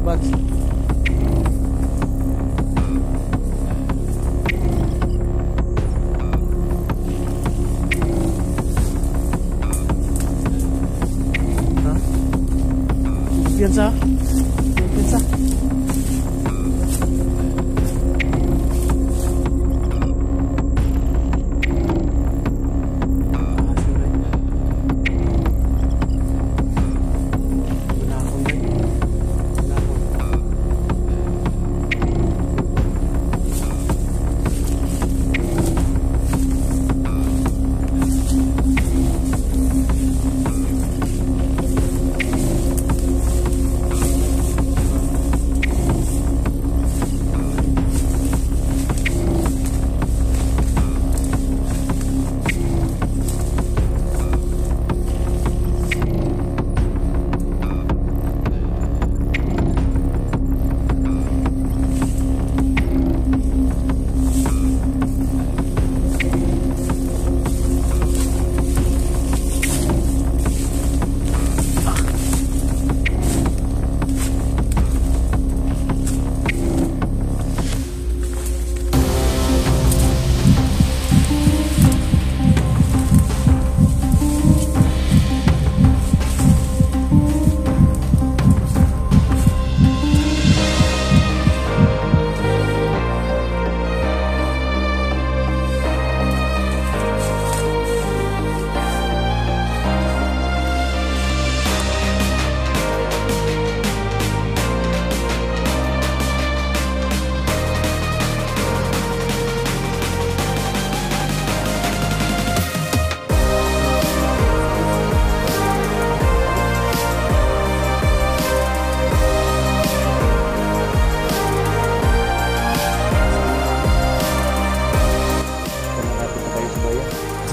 Bats. Hah? Piensa? Piensa?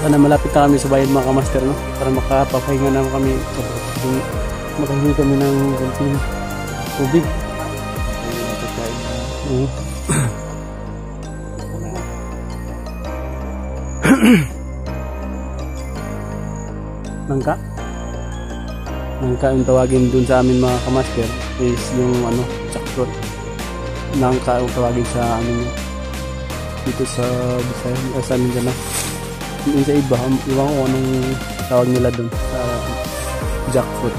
Sana malapit na kami sa bayan mga kamaster, no? Para makapapahinga na kami, makahingi kami ng konting tubig. Nangka? Nangka yung tawagin dun sa amin mga kamaster is yung ano, jackfruit. Nangka yung tawagin sa amin dito sa Bisaya, sa amin dyan na. Yung sa iba, iwan ko anong tawag nila dun sa jackfruit.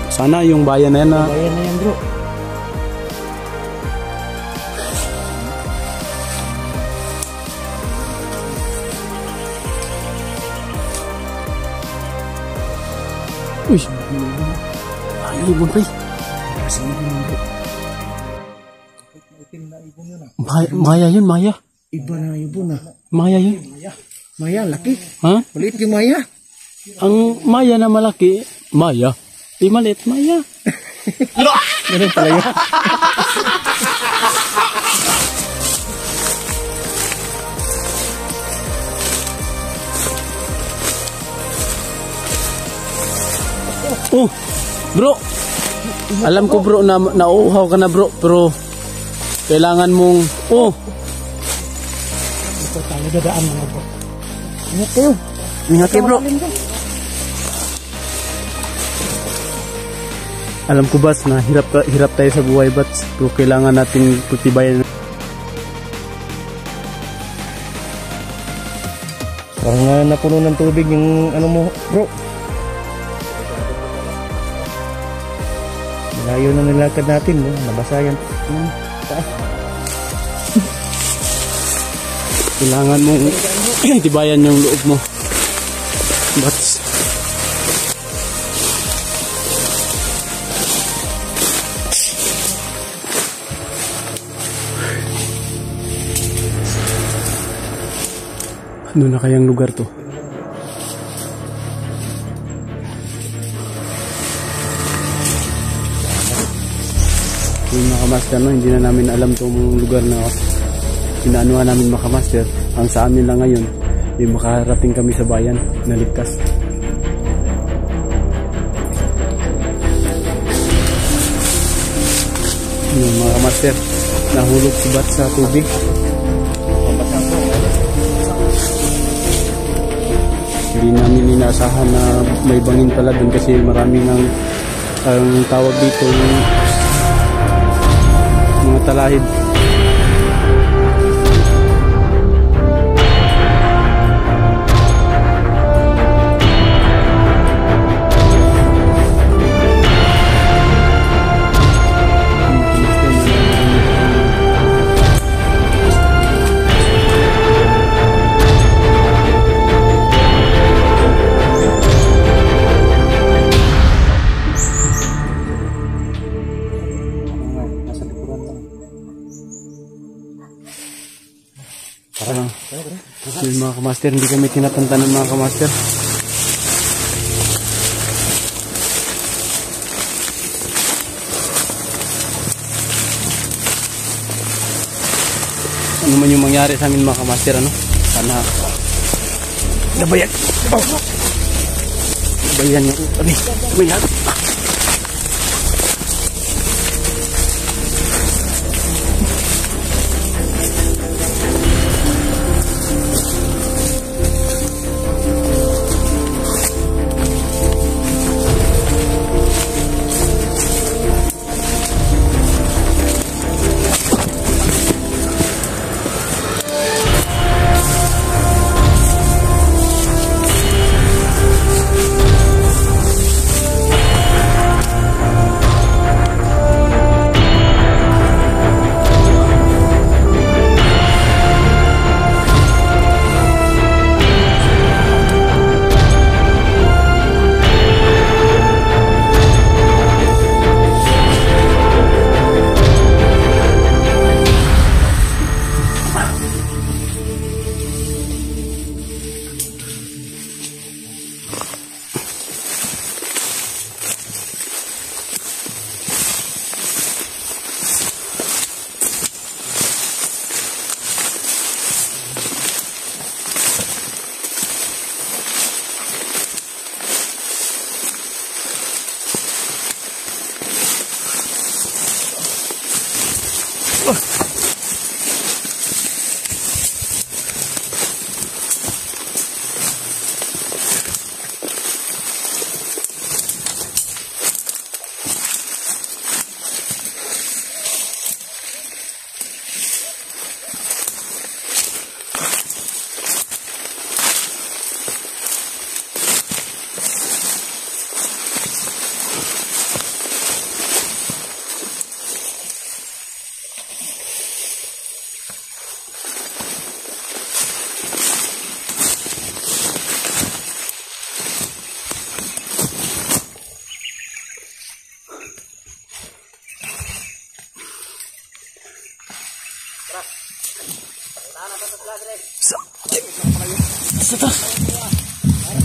Sana yung bayan na yan na... Bayan na yan bro. Uy! Ay, ibon pa eh. Kasi ibon bro. Maya yun, Maya. Iba na ibon na. Maya yun. Maya, laki. Ha? Maliit yung Maya. Ang Maya na malaki, Maya. Di maliit, Maya. Ganun pala yun. Oh, bro. Alam ko bro na nauuhaw ka na bro, pero kailangan mong Ito tayo dadaan mga bro. Ingat kayo. Ingat kayo bro. Alam ko bats na hirap tayo sa buhay bats, pero kailangan nating pagtibayan. Parang napuno ng tubig yung ano mo, bro. Malayo na nilakad natin, no? Nabasa yan. Taas. Kailangan mong tibayan yung loob mo. Bats. Ano na kayang lugar to? Yung mga kamaster, no? Hindi na namin alam itong lugar na pinaanuhan namin mga kamaster. Ang sa amin lang ngayon, yung makarating kami sa bayan na ligtas. Yung mga kamaster, nahulog si Bat sa tubig. Hindi namin inaasahan na may bangin pala dun kasi maraming ang tawag dito mga talahib. Yung mga kamaster, hindi kami tinatantan ng mga kamaster. Ano man yung mangyari sa amin mga kamaster, ano? Sana nabayan. Nabayan yung nabayan.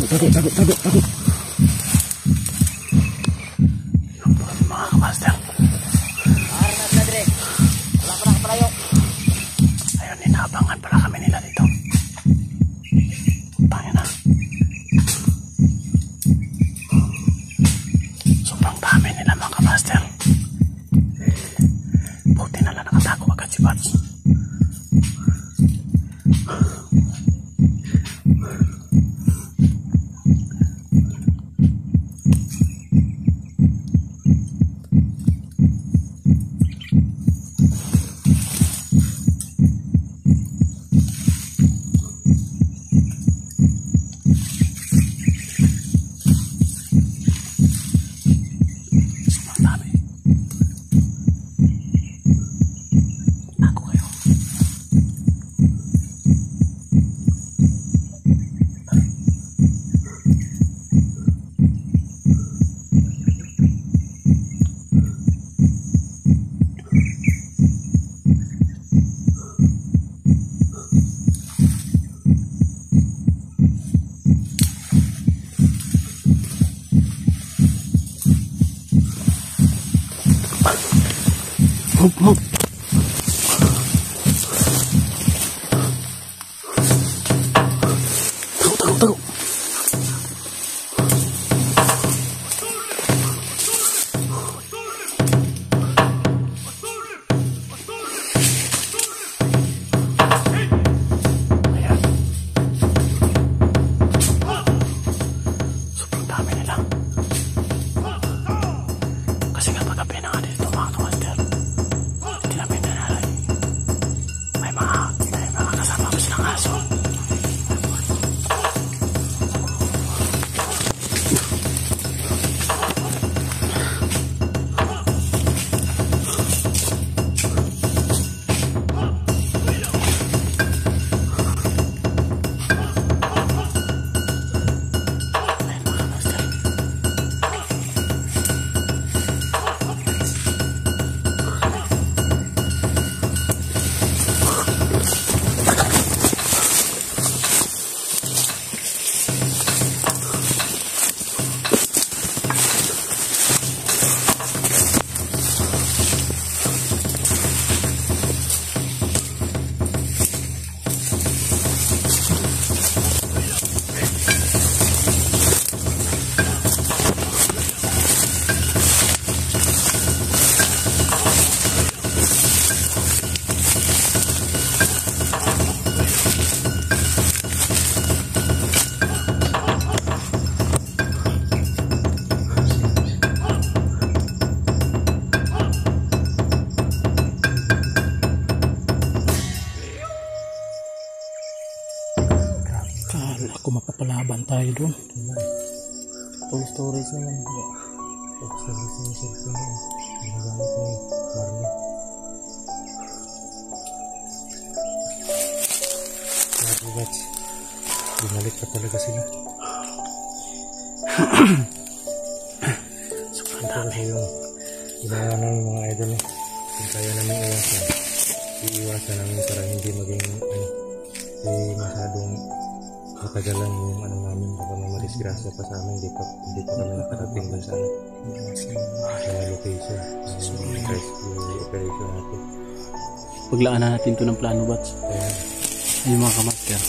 Takut. Mga kamaster. Ayun, inaabangan pala kami nila dito. Tangin na. Sobrang dami nila mga kamaster. Buti na lang nakatago agad si Bats. Move, move. Tago. Ayan. Sobrang dami nila. Kasi nga paggabi na nga dito mga kamaster. Hindi namin nanalay. May mga kasama pa silang aso. Ako mapapalaban tayo doon. Full storage na yan. Full storage na yung cellphone na. Ginagamit ni Marley. Marley Bats. Binalik pa talaga sila. Sobrang dami. Yung inaano ng mga idol eh. Kung kaya namin iwasan. Iiwasan namin para hindi maging masyadong matagalan yung ano namin, baka may madisgrasya pa sa amin, hindi pa kami nakarating dun sa location, rescue operation natin. Paglaanan natin to ng plano, Bats. Yung mga kamaster.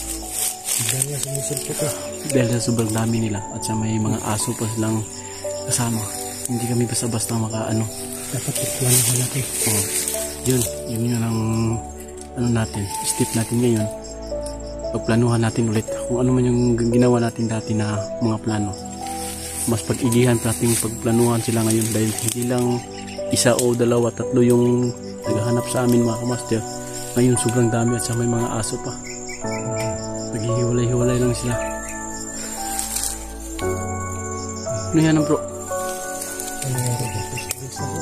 Dahil nga sumusulpot eh. Dahil sa sobrang dami nila at sa may mga aso pa silang kasama. Hindi kami basta-basta makaano. Dapat ituwan ko natin. Oh, yun ang ano natin, step natin ngayon. Pagplanuhan natin ulit kung ano man yung ginawa natin dati na mga plano. Mas pag-igihan natin pagplanuhan sila ngayon dahil hindi lang isa o dalawa, tatlo yung naghahanap sa amin mga kamaster. Ngayon sobrang dami at sa may mga aso pa. Naghihiwalay-hiwalay lang sila. Ano yan bro? Ano yan bro? Gusto ko.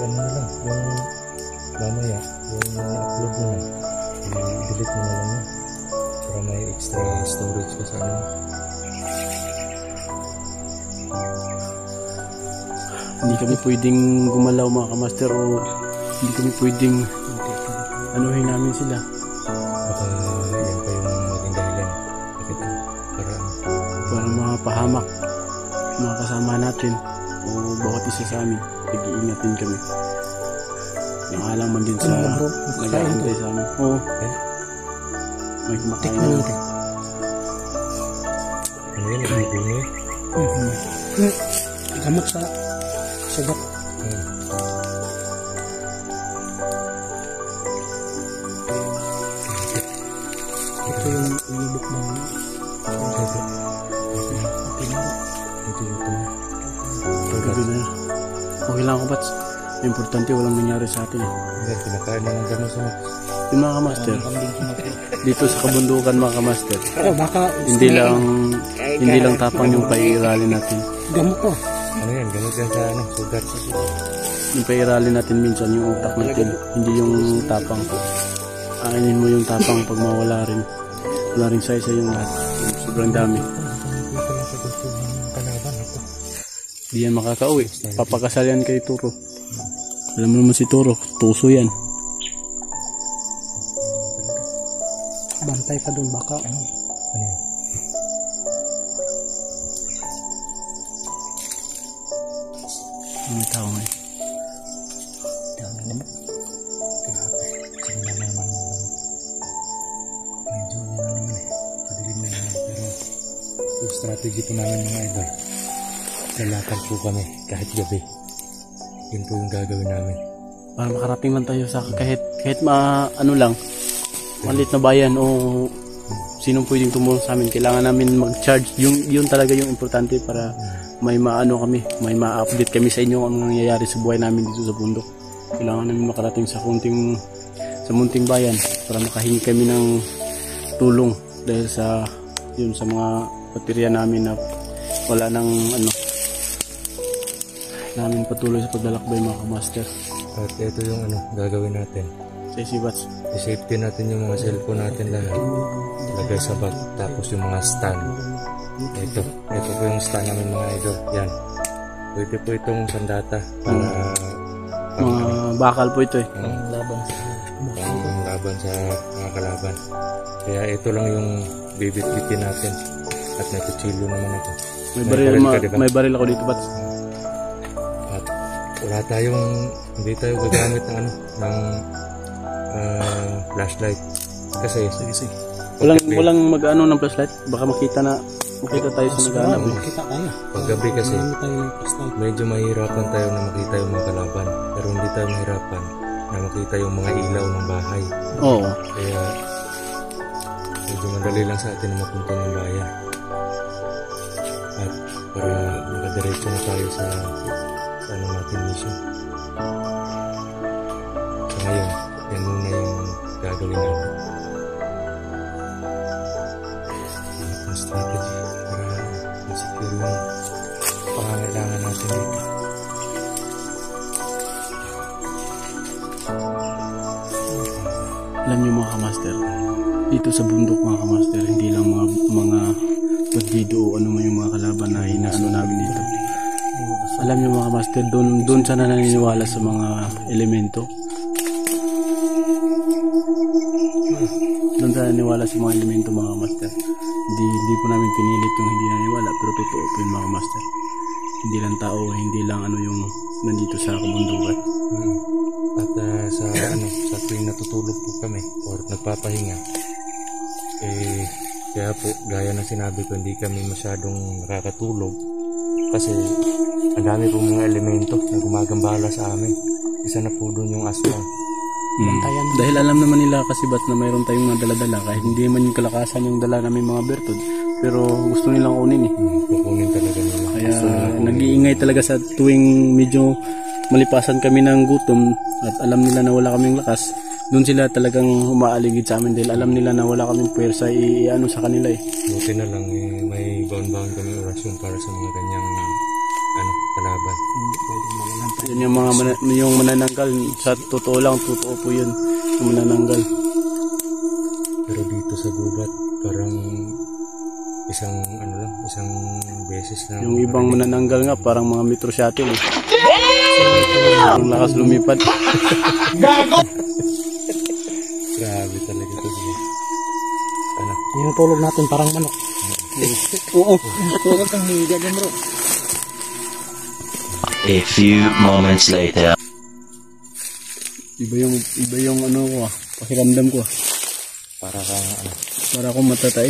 Yan na lang. Yung mamaya, yung upload mo na, i-delete mo na lang yun para may extra storage ka sa ano. Hindi kami pwedeng gumalaw mga kamaster o hindi kami pwedeng anuhin namin sila. Baka yan pa yung maging dahilan. Bakit? Para mapahamak mga kasama natin o bawat isa sa amin. Pag-iingatin kami. Nakalang man din sa nag-aantay sa amin. Oo. May kumakain na natin. Ano yan? Ibigay mo eh? Gamot sa sagat. Ito yung ulubok ng Gabi na. Okay lang ako, Bats. Importante walang nangyari sa atin eh. Hindi, pinakain na ng gano'n sa Max. Yung mga kamaster, dito sa kabundukan mga kamaster, baka hindi lang tapang yung paiiralin natin. gamot ko. Ano yan? Gamot yan sa ano? Sugat. Yung paiiralin natin minsan yung utak natin, hindi yung tapang. Ainin mo yung tapang pag mawala rin. Wala rin sa isa yung lahat. Sobrang dami. Di yan makakauwi. Papakasal yan kay Turo. Alam mo naman si Turo, tuso yan. Bantay ka dun baka ano. Ano yan? May tao ngayon. Dami naman. Grabe. Sige na naman. Medyo na naman eh. Padilim na naman. Pero yung strategy po namin mga idol, lalakad po kami kahit gabi. Yun po yung gagawin namin. Para makarating lang tayo sa kahit ano lang, maliit na bayan o sinong pwedeng tumulong sa amin. Kailangan namin mag-charge. Yun talaga yung importante para may maano kami, may ma-update kami sa inyo kung anong nangyayari sa buhay namin dito sa bundok. Kailangan namin makarating sa munting bayan para makahingi kami ng tulong dahil sa mga baterya namin na wala nang namin patuloy sa paglalakbay mga kamaster. At ito yung gagawin natin. Bats. I-safety natin yung mga cellphone natin lahat. Lagay sa bag. Tapos yung mga stand. Ito po yung stand namin mga idol. Yan. Pwede po itong sandata para mga bakal po ito eh. Laban sa mga kalaban. Kaya ito lang yung bibit-bitin natin. At may kutsilyo naman ito. May baril ako dito, Bats. At wala tayong, hindi tayo gagamit ng flashlight. Kasi walang mag-ano ng flashlight. Baka makita tayo sa nag-aanap. Kita tayo. Pag gabi kasi, tayo ng flashlight. medyo mahirapan tayo na makita yung mga kalaban. Pero hindi tayo mahirapan na makita yung mga ilaw ng bahay. Oo. Kaya medyo madali lang sa atin na mapunta ng bayan. At para makadiretso na tayo sa natin mission. So ngayon, yan muna yung gagawin natin. Ang strategy para ma-secure yung pangangailangan natin dito. Alam niyo mga kamaster, dito sa bundok mga kamaster, hindi lang mga bandido o ano man yung mga kalaban na inaano namin dito. Alam niyo mga kamaster, doon sana naniniwala sa mga elemento. Doon sana naniniwala sa mga elemento mga kamaster. Hindi po namin pinilit yung hindi naniniwala, pero totoo po yun mga kamaster. Hindi lang tao, hindi lang yung nandito sa kabundukan. At sa tuwing natutulog po kami or nagpapahinga, kaya po gaya ng sinabi ko, hindi kami masyadong nakakatulog kasi ang dami po mga elemento na gumagambala sa amin. Isa na po doon yung aswang. Dahil alam naman nila kasi ba't na mayroon tayong mga dala-dala, kahit hindi man yung kalakasan yung dala namin mga bertod, pero gusto nilang kunin eh. Kukunin talaga nila. Kaya nag-iingay talaga sa tuwing medyo malipasan kami ng gutom at alam nila na wala kaming lakas, doon sila talagang umaaligid sa amin dahil alam nila na wala kaming puwersa sa kanila eh. Buti na lang may baon-baon kami orasyon para sa mga ganyang kalaban. Yan yung manananggal, sa totoo lang, totoo po yun, yung manananggal. Pero dito sa gubat, parang isang beses na. Yung ibang manananggal nga, parang mga metro shuttle eh. Ang lakas lumipad. Grabe talaga ito. Yung tulog natin parang manok. Oo. Tulog kang higa dyan bro. A few moments later. Iba yung ko pakiramdam ko Para kang para akong matatay.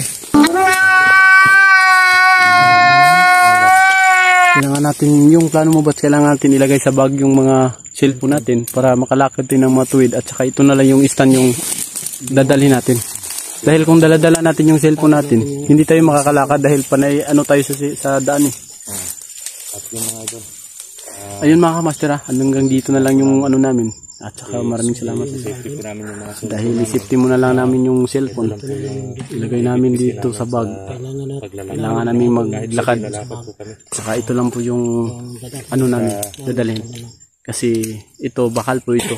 Kailangan natin yung plano mo, ba't kailangan natin ilagay sa bag yung mga cellphone natin para makalakad din ng mga tuwid, at saka ito na lang yung stand yung dadalhin natin. Dahil kung daladala natin yung cellphone natin, hindi tayo makakalakad dahil panay tayo sa daan eh. At yung mga idol. Ayun mga kamaster, hanggang dito na lang yung namin. At saka maraming salamat. Safety po namin yung mga cellphone. Dahil isipin mo na lang namin yung cellphone. Ilagay namin dito sa bag. Kailangan namin maglakad. Saka ito lang po yung namin dadalhin. Kasi ito, bakal po ito.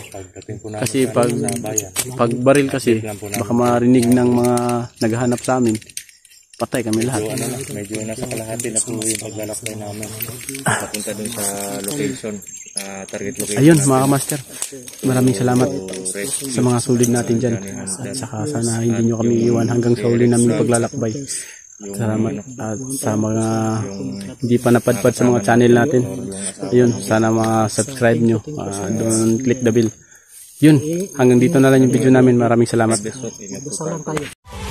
Kasi pag baril kasi, baka marinig ng mga naghahanap sa amin. Patay kami lahat. Medyo nasa kalahati na po yung paglalakbay namin. Papunta dun sa location, target location. Ayun mga master, maraming salamat sa mga sulit natin dyan. At saka sana hindi nyo kami iwan hanggang sa uli namin paglalakbay. Salamat at sa mga hindi pa napadpad sa mga channel natin. Ayun, sana ma-subscribe nyo. Don't click the bell. Yun, hanggang dito na lang yung video namin. Maraming salamat. Dasal lang tayo.